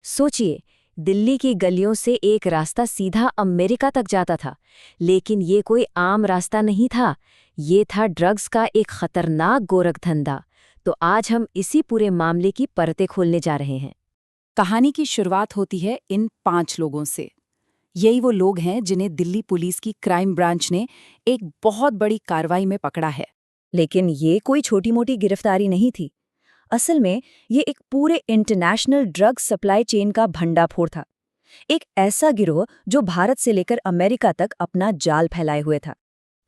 सोचिए, दिल्ली की गलियों से एक रास्ता सीधा अमेरिका तक जाता था। लेकिन ये कोई आम रास्ता नहीं था। ये था ड्रग्स का एक खतरनाक गोरखधंधा। तो आज हम इसी पूरे मामले की परतें खोलने जा रहे हैं। कहानी की शुरुआत होती है इन 5 लोगों से। यही वो लोग हैं जिन्हें दिल्ली पुलिस की क्राइम ब्रांच ने एक बहुत बड़ी कार्रवाई में पकड़ा है। लेकिन ये कोई छोटी मोटी गिरफ्तारी नहीं थी। असल में ये एक पूरे इंटरनेशनल ड्रग सप्लाई चेन का भंडाफोड़ था। एक ऐसा गिरोह जो भारत से लेकर अमेरिका तक अपना जाल फैलाए हुए था।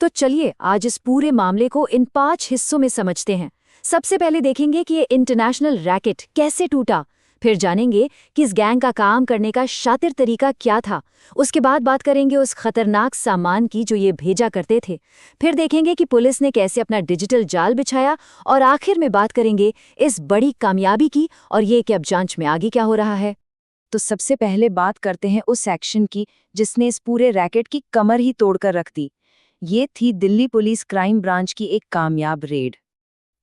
तो चलिए आज इस पूरे मामले को इन 5 हिस्सों में समझते हैं। सबसे पहले देखेंगे कि ये इंटरनेशनल रैकेट कैसे टूटा। फिर जानेंगे कि इस गैंग का काम करने का शातिर तरीका क्या था। उसके बाद बात करेंगे उस खतरनाक सामान की जो ये भेजा करते थे। फिर देखेंगे कि पुलिस ने कैसे अपना डिजिटल जाल बिछाया। और आखिर में बात करेंगे इस बड़ी कामयाबी की और ये कि अब जांच में आगे क्या हो रहा है। तो सबसे पहले बात करते हैं उस एक्शन की जिसने इस पूरे रैकेट की कमर ही तोड़कर रख दी। ये थी दिल्ली पुलिस क्राइम ब्रांच की एक कामयाब रेड।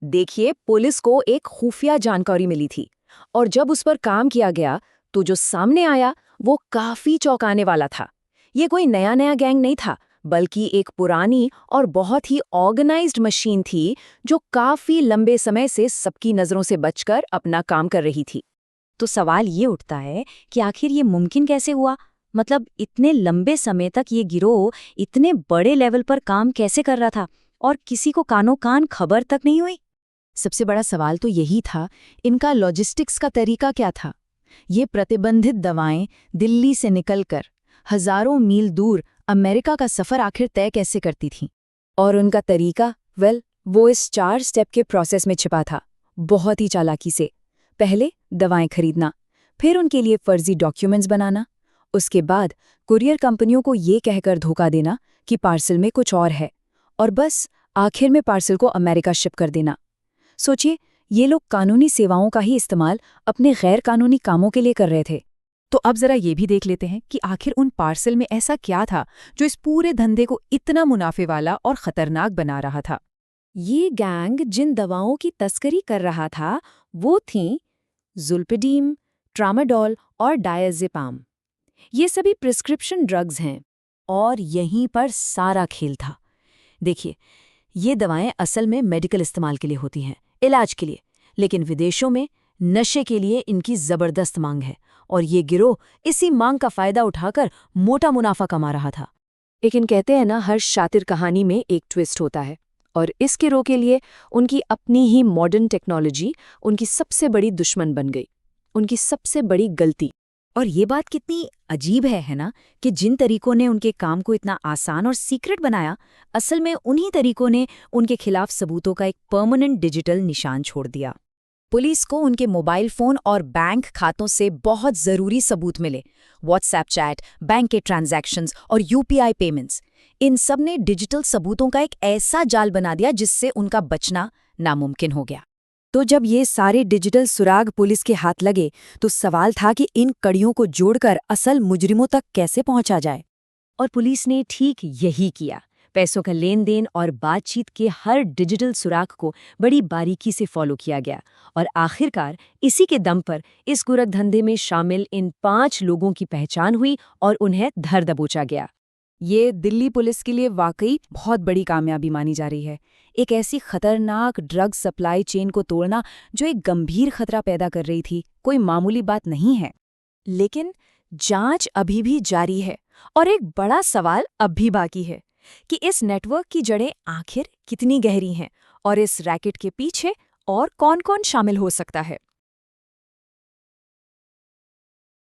देखिए, पुलिस को एक खुफिया जानकारी मिली थी और जब उस पर काम किया गया तो जो सामने आया वो काफी चौंकाने वाला था। ये कोई नया नया गैंग नहीं था, बल्कि एक पुरानी और बहुत ही ऑर्गेनाइज्ड मशीन थी जो काफी लंबे समय से सबकी नजरों से बचकर अपना काम कर रही थी। तो सवाल ये उठता है कि आखिर ये मुमकिन कैसे हुआ। मतलब इतने लंबे समय तक ये गिरोह इतने बड़े लेवल पर काम कैसे कर रहा था और किसी को कानो कान खबर तक नहीं हुई। सबसे बड़ा सवाल तो यही था, इनका लॉजिस्टिक्स का तरीका क्या था। ये प्रतिबंधित दवाएं दिल्ली से निकलकर हजारों मील दूर अमेरिका का सफर आखिर तय कैसे करती थीं? और उनका तरीका, वो इस 4 स्टेप के प्रोसेस में छिपा था, बहुत ही चालाकी से। पहले दवाएं खरीदना, फिर उनके लिए फर्जी डॉक्यूमेंट्स बनाना, उसके बाद कुरियर कंपनियों को ये कहकर धोखा देना कि पार्सल में कुछ और है, और बस आखिर में पार्सल को अमेरिका शिप कर देना। सोचिए, ये लोग कानूनी सेवाओं का ही इस्तेमाल अपने गैर कानूनी कामों के लिए कर रहे थे। तो अब जरा ये भी देख लेते हैं कि आखिर उन पार्सल में ऐसा क्या था जो इस पूरे धंधे को इतना मुनाफे वाला और खतरनाक बना रहा था। ये गैंग जिन दवाओं की तस्करी कर रहा था वो थीं ज़ोल्पेडीम, ट्रामाडोल और डायज़ेपाम। ये सभी प्रिस्क्रिप्शन ड्रग्स हैं और यहीं पर सारा खेल था। देखिए, ये दवाएं असल में मेडिकल इस्तेमाल के लिए होती हैं, इलाज के लिए, लेकिन विदेशों में नशे के लिए इनकी ज़बरदस्त मांग है और ये गिरोह इसी मांग का फ़ायदा उठाकर मोटा मुनाफा कमा रहा था। लेकिन कहते हैं ना, हर शातिर कहानी में एक ट्विस्ट होता है और इस गिरोह के लिए उनकी अपनी ही मॉडर्न टेक्नोलॉजी उनकी सबसे बड़ी दुश्मन बन गई, उनकी सबसे बड़ी गलती। और ये बात कितनी अजीब है ना, कि जिन तरीकों ने उनके काम को इतना आसान और सीक्रेट बनाया, असल में उन्हीं तरीकों ने उनके खिलाफ सबूतों का एक परमानेंट डिजिटल निशान छोड़ दिया। पुलिस को उनके मोबाइल फोन और बैंक खातों से बहुत ज़रूरी सबूत मिले। व्हाट्सएप चैट, बैंक के ट्रांजैक्शंस और यूपीआई पेमेंट्स, इन सब ने डिजिटल सबूतों का एक ऐसा जाल बना दिया जिससे उनका बचना नामुमकिन हो गया। तो जब ये सारे डिजिटल सुराग पुलिस के हाथ लगे तो सवाल था कि इन कड़ियों को जोड़कर असल मुजरिमों तक कैसे पहुंचा जाए। और पुलिस ने ठीक यही किया। पैसों का लेन देन और बातचीत के हर डिजिटल सुराग को बड़ी बारीकी से फॉलो किया गया और आखिरकार इसी के दम पर इस गोरखधंधे में शामिल इन 5 लोगों की पहचान हुई और उन्हें धर दबोचा गया। ये दिल्ली पुलिस के लिए वाकई बहुत बड़ी कामयाबी मानी जा रही है। एक ऐसी खतरनाक ड्रग सप्लाई चेन को तोड़ना जो एक गंभीर खतरा पैदा कर रही थी, कोई मामूली बात नहीं है। लेकिन जांच अभी भी जारी है और एक बड़ा सवाल अब भी बाकी है कि इस नेटवर्क की जड़ें आखिर कितनी गहरी हैं और इस रैकेट के पीछे और कौन-कौन शामिल हो सकता है।